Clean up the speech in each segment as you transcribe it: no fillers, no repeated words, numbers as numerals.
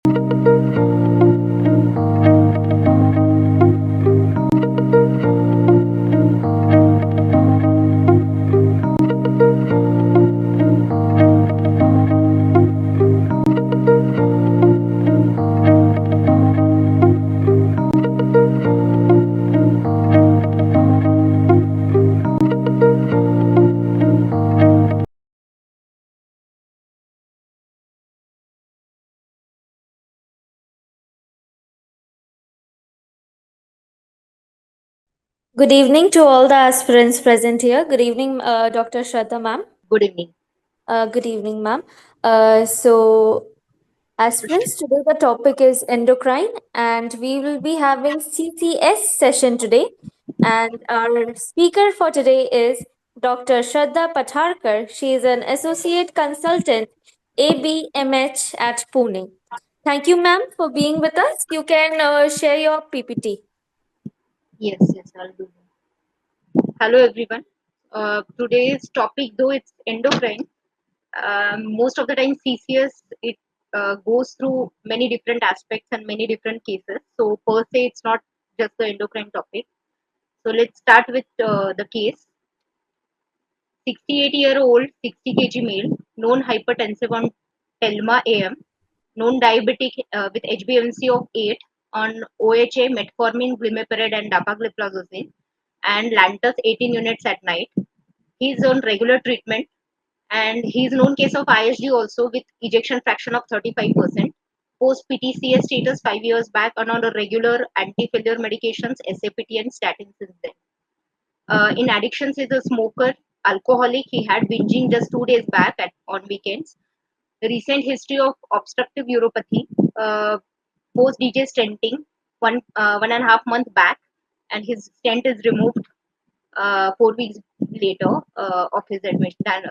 Good evening to all the aspirants present here. Good evening, Dr. Shraddha ma'am. Good evening. Good evening, ma'am. So, aspirants, today the topic is endocrine, and we will be having CCS session today. And our speaker for today is Dr. Shraddha Patharkar. She is an associate consultant, ABMH at Pune. Thank you, ma'am, for being with us. You can share your PPT. Yes, I'll do that. Hello, everyone. Today's topic, though it's endocrine, most of the time CCS it goes through many different aspects and many different cases. So per se, it's not just the endocrine topic. So let's start with the case. 68-year-old, 60 kg male, known hypertensive on Telma AM, known diabetic with HbA1c of 8 on OHA, metformin, glimepiride, and dapagliflozin, and Lantus 18 units at night. He is on regular treatment, and he is known case of ISD also with ejection fraction of 35%. Post PTCS status 5 years back and on a regular anti-failure medications, SAPT and statin since then. In addictions, he's a smoker, alcoholic. He had binging just 2 days back on weekends. Recent history of obstructive uropathy, post DJ stenting 1.5 month back, and his stent is removed 4 weeks later of his admission than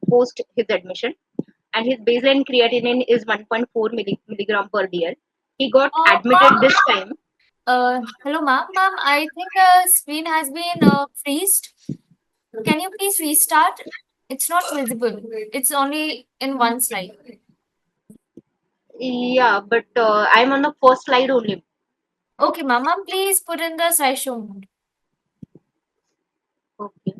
post his admission, and his baseline creatinine is 1.4 milligram per DL. He got admitted Ma'am, this time. hello, ma'am. Ma'am, I think screen has been freezed. Can you please restart? It's not visible. It's only in one slide. Yeah, but I'm on the first slide only. Okay, ma'am. Ma'am, please put in the slideshow mode. Okay.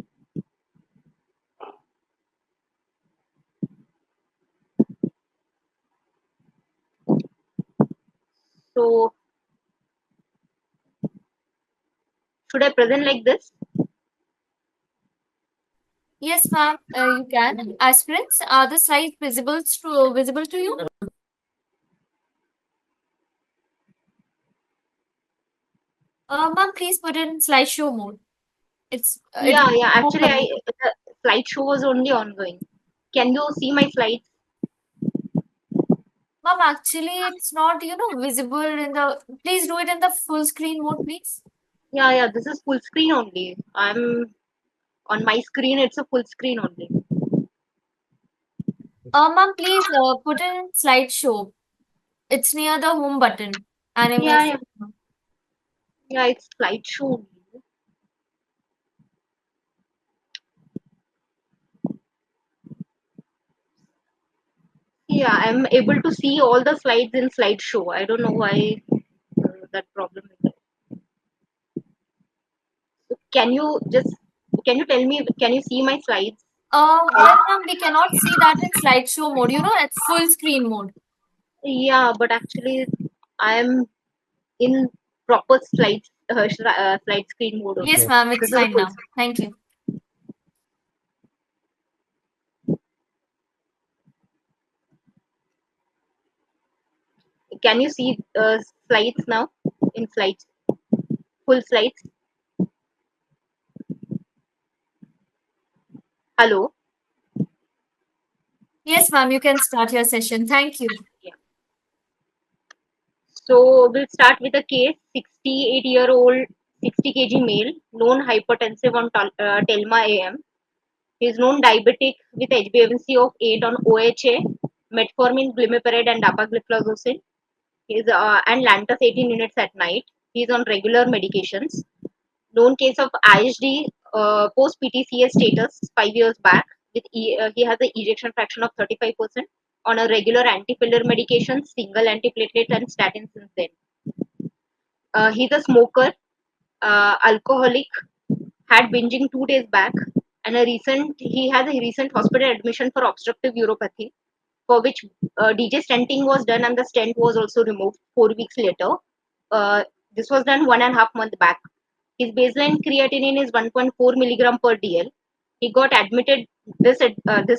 So should I present like this? Yes, ma'am. You can. Aspirants, are the slides visible to you? Ma'am, please put in slideshow mode. It Yeah. will Actually, open. the slideshow was only ongoing. Can you see my slides? Ma'am, actually, it's not visible in the. Please do it in the full screen mode, please. Yeah. This is full screen only. I'm on my screen. It's a full screen only. Ma'am, please put in slideshow. It's near the home button. Yeah, Animation. yeah. Yeah, it's slideshow only. Yeah, I'm able to see all the slides in slideshow. I don't know why that problem is there. So can you tell me? Can you see my slides? Well, ma'am, we cannot see that in slideshow mode. It's full screen mode. Yeah, but actually, I'm in proper slide screen mode Yes, only. ma'am, it's This is a fine full. now. Thank you. Can you see slides now? In slides, full slides. Hello. Yes, ma'am, you can start your session. Thank you. Yeah. So we'll start with a case. 68-year-old, 60 kg male, known hypertensive on Telma AM. He is known diabetic with HbA1c of 8 on OHA, metformin, glimepiride, and dapagliflozin. He is and Lantus 18 units at night. He is on regular medications. Known case of ISD post PTCS status 5 years back. He has an ejection fraction of 35%. on a regular anti-filler medication, single antiplatelet and statin since then. He's a smoker, alcoholic, had binging 2 days back, and he has a recent hospital admission for obstructive uropathy, for which DJ stenting was done and the stent was also removed 4 weeks later. This was done 1.5 months back. His baseline creatinine is 1.4 milligram per DL. He got admitted this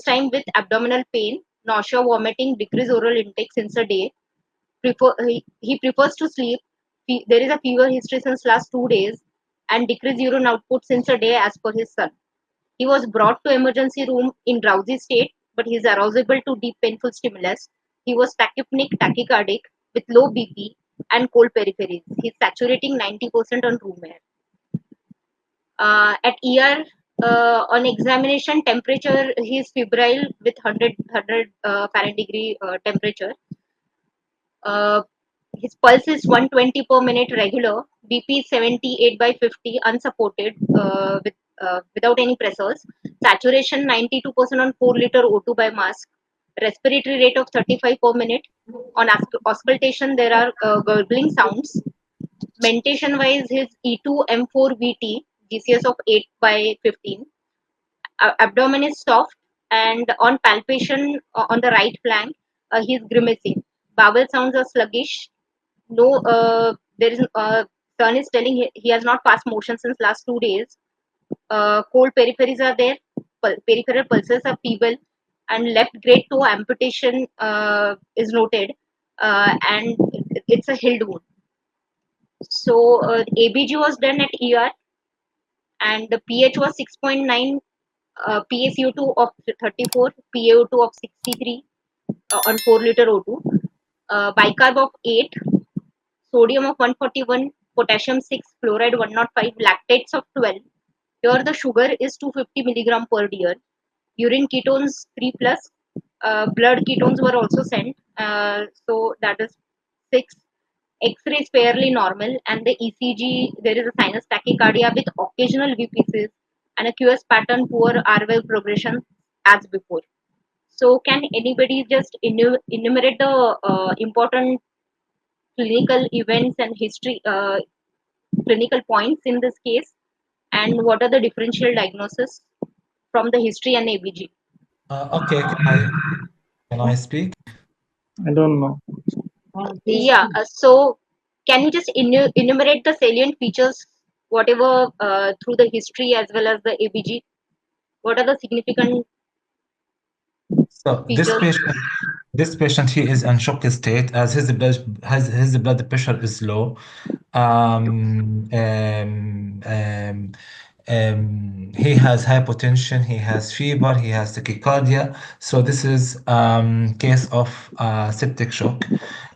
time with abdominal pain, nausea, vomiting, decreased oral intake since a day. He prefers to sleep. There is a fever history since last 2 days and decreased urine output since a day as per his son. He was brought to emergency room in drowsy state, but he is arousable to deep painful stimulus. He was tachypneic, tachycardic with low BP and cold peripheries. He is saturating 90% on room air. At ER, on examination, temperature, he is febrile with 100 Fahrenheit degree temperature. Uh, his pulse is 120 per minute regular, BP 78 by 50 unsupported without any pressors, saturation 92% on 4 liter O2 by mask, respiratory rate of 35 per minute. On auscultation, there are gurgling sounds. Mentation wise, his E2 M4 VT, GCS of 8 by 15. Abdomen is soft, and on palpation on the right flank, he is grimacing. Bowel sounds are sluggish. No, there is son is telling he has not passed motion since last 2 days. Cold peripheries are there. Peripheral pulses are feeble, and left great toe amputation is noted, and it's a Hild wound. So ABG was done at ER, and the pH was 6.9, PaCO2 of 34, PaO2 of 63 on 4 liter O2, bicarb of 8, sodium of 141, potassium 6, fluoride 105, lactates of 12. Here the sugar is 250 milligram per dl. Urine ketones 3 plus. Blood ketones were also sent. So that is 6. X-ray is fairly normal, and the ECG, there is a sinus tachycardia with occasional VPCs and a QS pattern poor R-well progression as before. So can anybody just enumerate the important clinical events and history, clinical points in this case, and what are the differential diagnosis from the history and ABG? Okay, can I speak? I don't know. Yeah. So can you just enumerate the salient features, whatever through the history as well as the ABG? What are the significant So features? this patient, he is in shock state as his blood pressure is low. Um, um, um, he has hypotension, he has fever, he has tachycardia. So this is case of septic shock.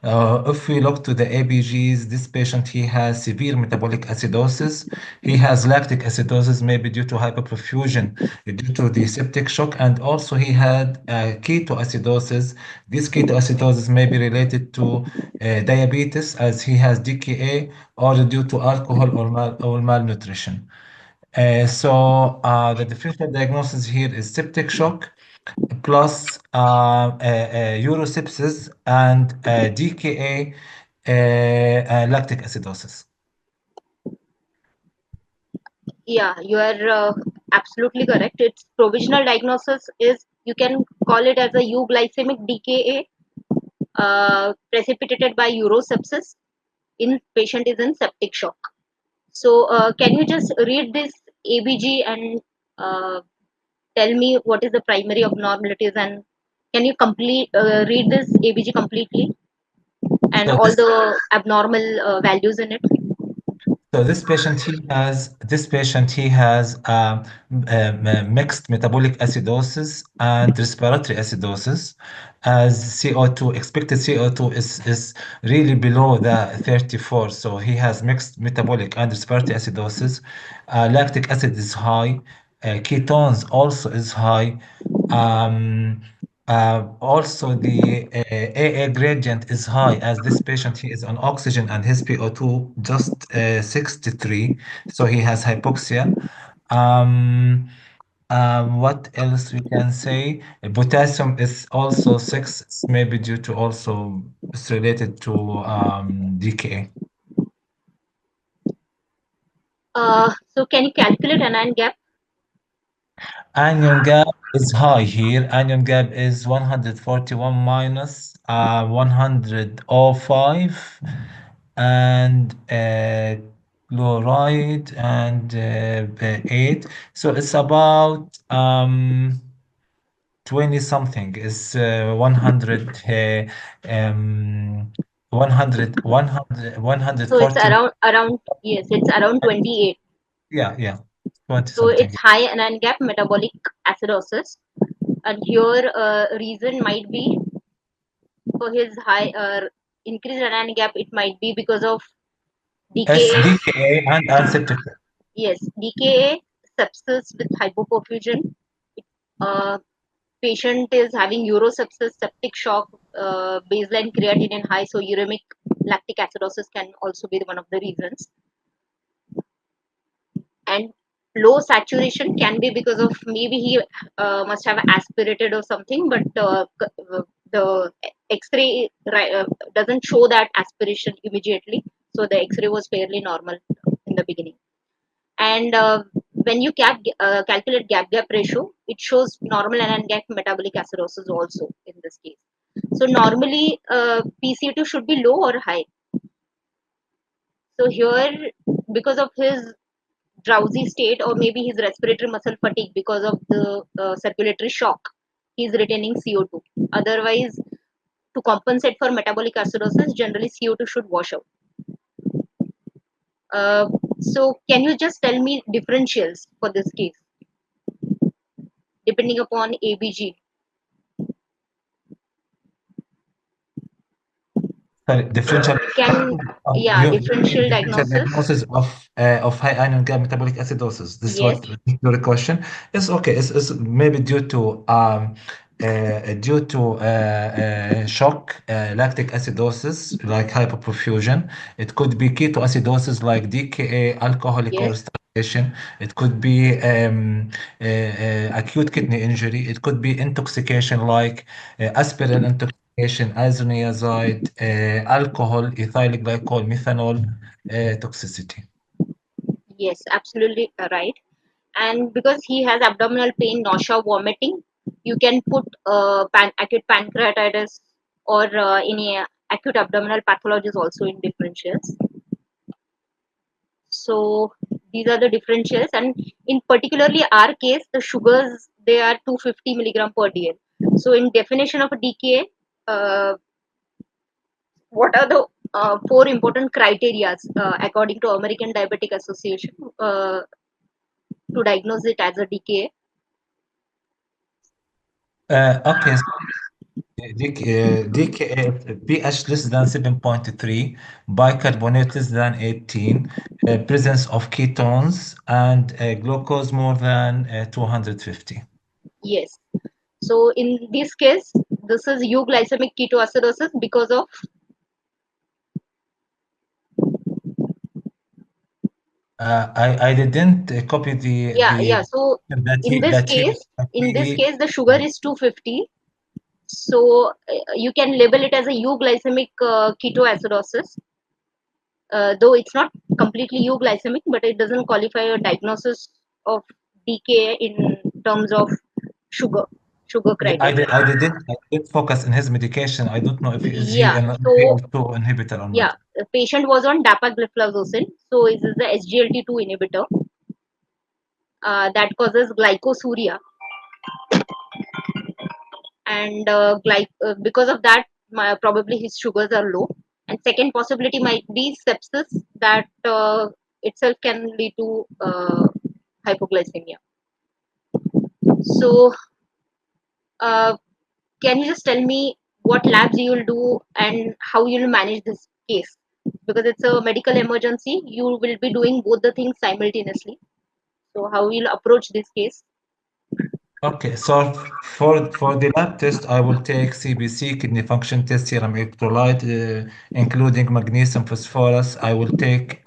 If we look to the ABGs, this patient, he has severe metabolic acidosis. He has lactic acidosis, maybe due to hyperperfusion, due to the septic shock, and also he had ketoacidosis. This ketoacidosis may be related to diabetes, as he has DKA, or due to alcohol or malnutrition. So the differential diagnosis here is septic shock plus urosepsis and DKA, lactic acidosis. Yeah, you are absolutely correct. Its provisional diagnosis is, you can call it as a euglycemic DKA precipitated by urosepsis in patient is in septic shock. So can you just read this ABG and tell me what is the primary abnormalities, and can you read this ABG completely and So all this the abnormal values in it? So this patient he has mixed metabolic acidosis and respiratory acidosis, as CO2 expected CO2 is really below the 34. So he has mixed metabolic and respiratory acidosis. Lactic acid is high. Ketones also is high. Um, Also, the AA gradient is high, as this patient, he is on oxygen and his PO2 just 63, so he has hypoxia. Um, What else we can say? Potassium is also 6. It's maybe due to also it's related to DKA. So can you calculate anion gap? Anion gap is high here. Anion gap is 141 minus 105 and chloride and 8. So it's about 20 something. Is 100 So it's 140. around yes, it's around 28. Yeah, 20 So it's something. high anion gap metabolic acidosis, and here reason might be for his high increased anion gap. It might be because of It's DKA. DKA and septic. Yes, DKA, sepsis with hypoperfusion. Uh, Patient is having urosepsis, septic shock, baseline creatinine high, so uremic lactic acidosis can also be one of the reasons. And low saturation can be because of maybe he must have aspirated or something, but the X-ray doesn't show that aspiration immediately, so the X-ray was fairly normal in the beginning. And when you calculate gap ratio, it shows normal and gap metabolic acidosis also in this case. So normally PCA2 should be low or high. So here, because of his drowsy state or maybe his respiratory muscle fatigue because of the circulatory shock, he's retaining CO2. Otherwise, to compensate for metabolic acidosis, generally CO2 should wash out. So can you just tell me differentials for this case depending upon ABG? Sorry, differential. Can yeah, You mean differential differential diagnosis? diagnosis of high iron gap metabolic acidosis. This is Yes, what your question. It's okay. It's maybe due to shock, lactic acidosis like hypoperfusion. It could be ketoacidosis like DKA, alcoholic or yes, starvation. It could be acute kidney injury. It could be intoxication like aspirin intoxication, isoniazid, alcohol, ethyl glycol, methanol, toxicity. yes, absolutely right. And because he has abdominal pain, nausea, vomiting, you can put acute pancreatitis or any acute abdominal pathologies also in differentials. So these are the differentials, and in particularly our case, the sugars they are 250 milligram per dl. So in definition of a DKA, what are the four important criteria according to American Diabetic Association to diagnose it as a DKA? Okay, so pH less than 7.3, bicarbonate less than 18, presence of ketones, and glucose more than 250. Yes. So in this case, this is euglycemic ketoacidosis because of I didn't copy yeah. the So that in he this that he case, that in this he case, the sugar is 250. So you can label it as a euglycemic ketoacidosis, though it's not completely euglycemic, but it doesn't qualify a diagnosis of DKA in terms of sugar sugar Yeah, criteria. I did focus on his medication. I don't know if he is he Yeah. an So AL2 inhibitor or yeah, not. the patient was on dapagliflozin. So this is the SGLT2 inhibitor that causes glycosuria, and because of that, probably his sugars are low. And second possibility might be sepsis that itself can lead to hypoglycemia. So uh, can you just tell me what labs you will do and how you will manage this case? Because it's a medical emergency, you will be doing both the things simultaneously. So how you'll approach this case? Okay, so for the lab test, I will take CBC, kidney function test, serum electrolyte, including magnesium, phosphorus. I will take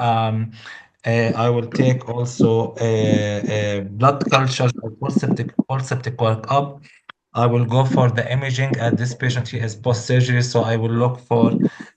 I will take also blood culture or pulse septic workup. I will go for the imaging at this patient. He is post-surgery, so I will look for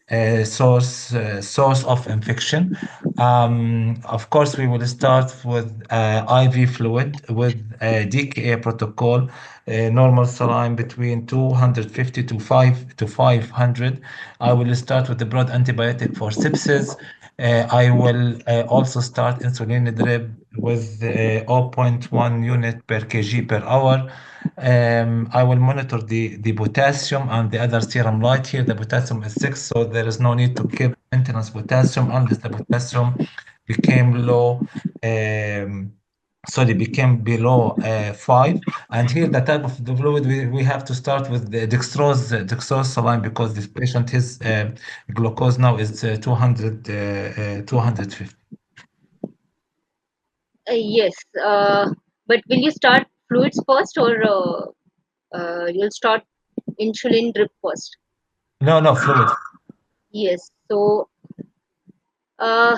a source of infection. Of course, we will start with IV fluid with a DKA protocol, normal saline between 250 to 500. I will start with the broad antibiotic for sepsis. I will also start insulin drip with zero point 0.1 unit per kg per hour. I will monitor the potassium and the other serum light here. The potassium is 6, so there is no need to keep maintenance potassium unless the potassium became low. Um, Sorry, became below 5. And here, the type of the fluid, we have to start with the dextrose saline because this patient, his glucose now is 250. Yes, but will you start fluids first, or you'll start insulin drip first? No, no, fluid. Yes. So, uh,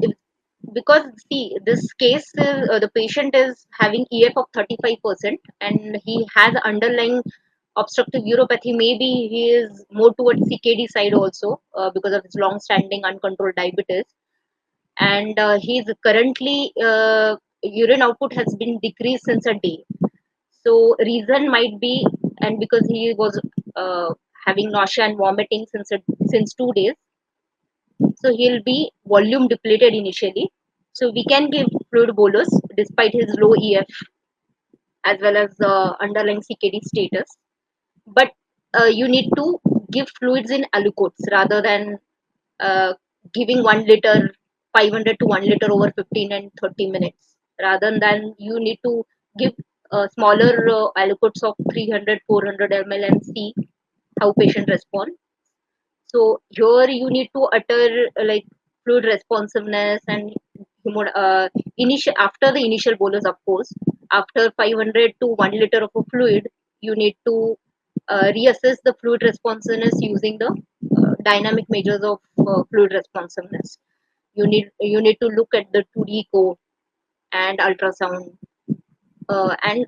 if, because see, this case, the patient is having EF of 35%, and he has underlying obstructive uropathy. Maybe he is more towards CKD side also, because of his long-standing uncontrolled diabetes, and he's currently urine output has been decreased since a day. So reason might be, and because he was having nausea and vomiting since 2 days, so he'll be volume depleted initially. So we can give fluid bolus despite his low EF as well as underlying CKD status. But you need to give fluids in aliquots rather than uh, giving 1 liter, 500 to 1 liter over 15 and 30 minutes. Rather than you need to give smaller aliquots of 300, 400 ml and see how patient respond. So here you need to utter like fluid responsiveness and initial after the initial bolus, of course. After 500 to 1 liter of a fluid, you need to reassess the fluid responsiveness using the dynamic measures of fluid responsiveness. You need to look at the 2D echo and ultrasound, and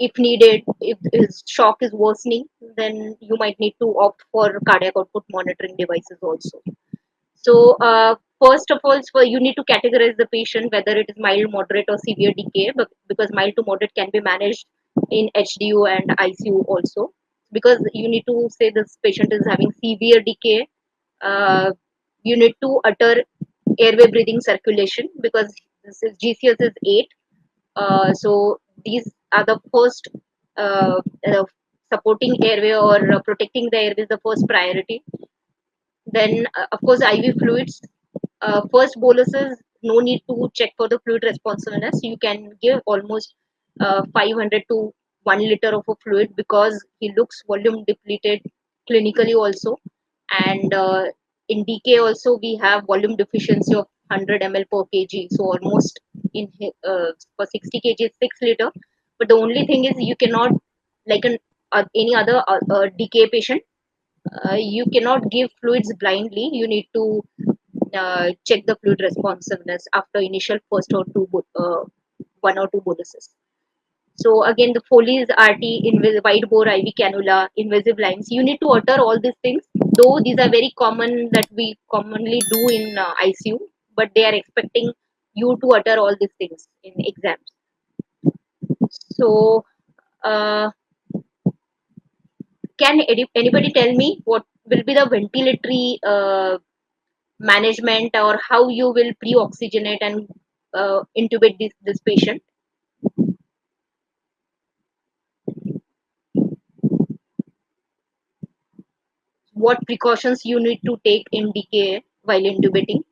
if needed, if his shock is worsening, then you might need to opt for cardiac output monitoring devices also. So first of all, so you need to categorize the patient whether it is mild, moderate, or severe decay, but because mild to moderate can be managed in HDU and ICU also. Because you need to say this patient is having severe decay, uh, you need to utter airway breathing circulation because this is GCS is 8. So these are the first uh, uh, supporting airway or protecting the airway is the first priority. Then, of course, IV fluids. First boluses, no need to check for the fluid responsiveness. You can give almost 500 to 1 liter of a fluid because he looks volume depleted clinically also. And in DK also, we have volume deficiency of 100 ml per kg. So almost for 60 kg, 6 liter. But the only thing is you cannot, like any other DK patient, you cannot give fluids blindly. You need to check the fluid responsiveness after initial first or one or two boluses. So again, the Foley's RT, wide bore IV cannula, invasive lines. You need to utter all these things. Though these are very common that we commonly do in ICU, but they are expecting you to utter all these things in exams. So, uh, can anybody tell me what will be the ventilatory management, or how you will pre-oxygenate and intubate this patient? What precautions you need to take in DKA while intubating?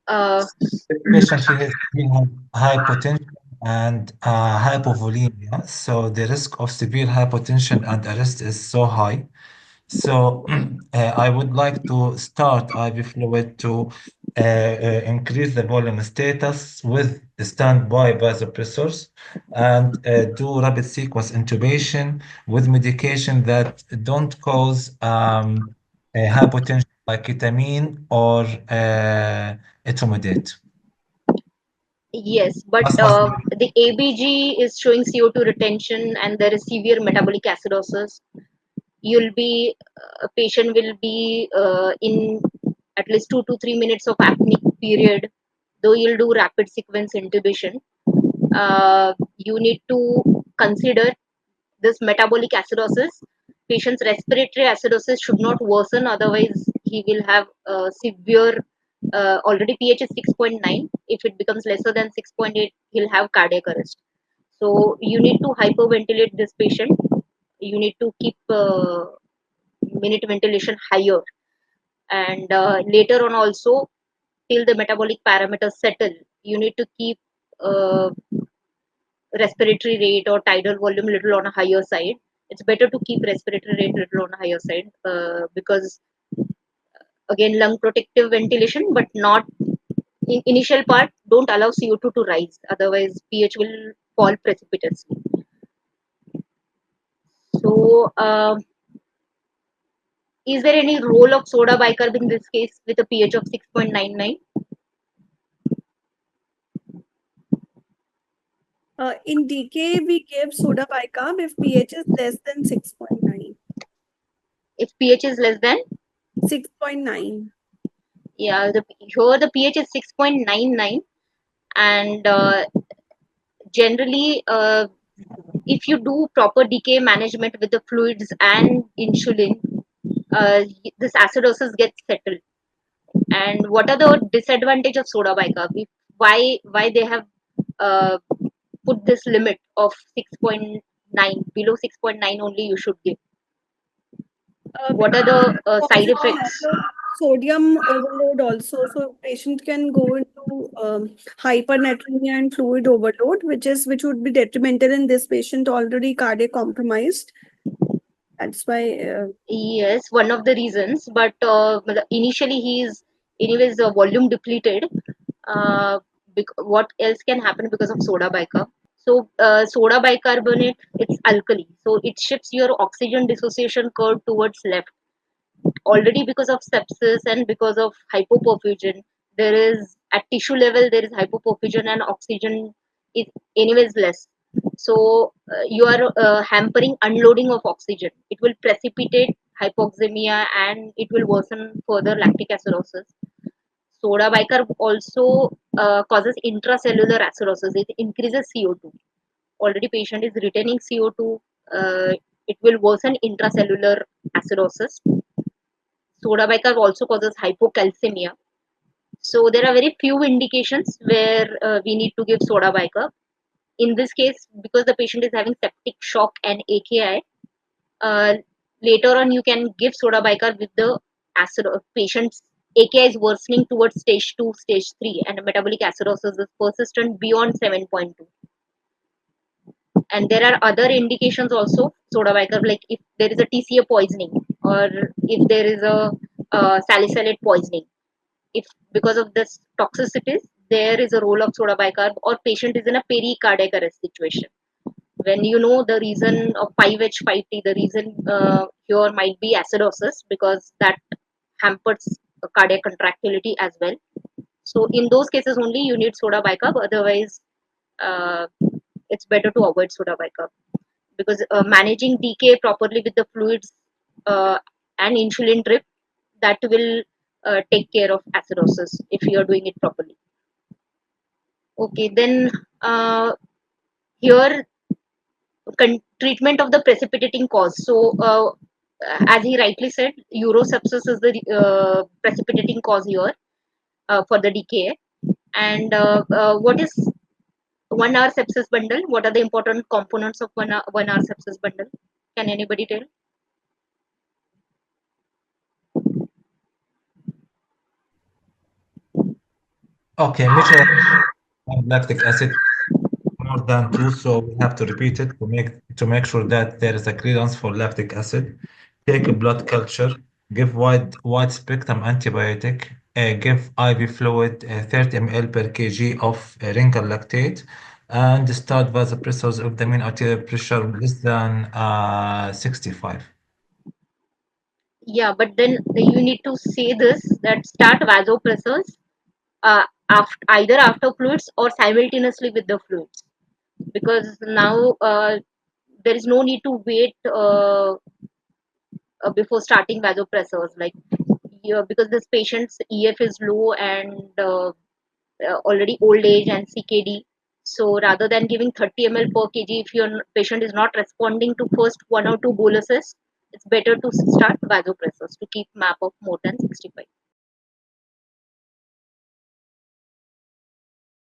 Uh, This patient, he has hypotension and hypovolemia, so the risk of severe hypotension and arrest is so high. So I would like to start IV fluid to increase the volume status with standby vasopressors, and do rapid sequence intubation with medication that don't cause a hypotension like ketamine or etomidate. Yes, but Last one. the ABG is showing CO2 retention and there is severe metabolic acidosis. You'll be A patient will be in at least 2 to 3 minutes of apneic period. Though you'll do rapid sequence intubation, you need to consider this metabolic acidosis. Patient's respiratory acidosis should not worsen, otherwise he will have severe. Already pH is 6.9. If it becomes lesser than 6.8, he'll have cardiac arrest. So you need to hyperventilate this patient. You need to keep minute ventilation higher, and later on also, till the metabolic parameters settle, you need to keep uh, respiratory rate or tidal volume little on a higher side. It's better to keep respiratory rate little on a higher side, because again, lung protective ventilation, but not in initial part. Don't allow CO2 to rise, otherwise pH will fall precipitously. So is there any role of soda bicarb in this case with a pH of 6.99? In DK, we give soda bicarb if pH is less than 6.9. If pH is less than, 6.9. yeah, here the pH is 6.99, and generally, if you do proper decay management with the fluids and insulin, this acidosis gets settled. And what are the disadvantage of soda bicarb? Why they have uh, put this limit of 6.9, below 6.9 only you should give? What are Because the side it has effects? a sodium overload also, so patient can go into hypernatremia and fluid overload, which would be detrimental in this patient already cardiac compromised. That's why. Yes, one of the reasons, but initially he is anyways volume depleted. What else can happen because of soda bicarb? So soda bicarbonate, it's alkali, so it shifts your oxygen dissociation curve towards left. Already because of sepsis and because of hypoperfusion, there is at tissue level there is hypoperfusion and oxygen is anyways less. So you are hampering unloading of oxygen. It will precipitate hypoxemia and it will worsen further lactic acidosis. Soda bicarb also causes intracellular acidosis. It increases CO2. Already patient is retaining CO2. It will worsen intracellular acidosis. Soda bicarb also causes hypocalcemia. So there are very few indications where we need to give soda bicarb. In this case, because the patient is having septic shock and AKI, uh, later on you can give soda bicarb with the acid of patient's AKI is worsening towards stage 2, stage 3, and metabolic acidosis is persistent beyond 7.2. And there are other indications also soda bicarb, like if there is a TCA poisoning or if there is a salicylate poisoning. If because of this toxicities, there is a role of soda bicarb, or patient is in a pericardiac arrest situation. When you know the reason of 5H5T, the reason here might be acidosis, because that hampers cardiac contractility as well. So in those cases only you need soda bicarb. Otherwise, uh, it's better to avoid soda bicarb, because managing decay properly with the fluids and insulin drip, that will take care of acidosis if you are doing it properly. Okay, then here treatment of the precipitating cause. So, as he rightly said, urosepsis is the precipitating cause here for the decay. And what is 1 hour sepsis bundle? What are the important components of 1 hour sepsis bundle? Can anybody tell? Okay, measure lactic acid more than two, so we have to repeat it to make sure that there is a clearance for lactic acid. Take a blood culture, give wide spectrum antibiotic, give IV fluid 30 ml per kg of wrinkle lactate and start vasopressors if the mean arterial pressure less than 65. Yeah, but then you need to say this, that start vasopressors either after fluids or simultaneously with the fluids, because now there is no need to wait before starting vasopressors, like, yeah, because this patient's EF is low and already old age and CKD. So rather than giving 30 ml per kg, if your patient is not responding to first one or two boluses, it's better to start vasopressors to keep MAP of more than 65.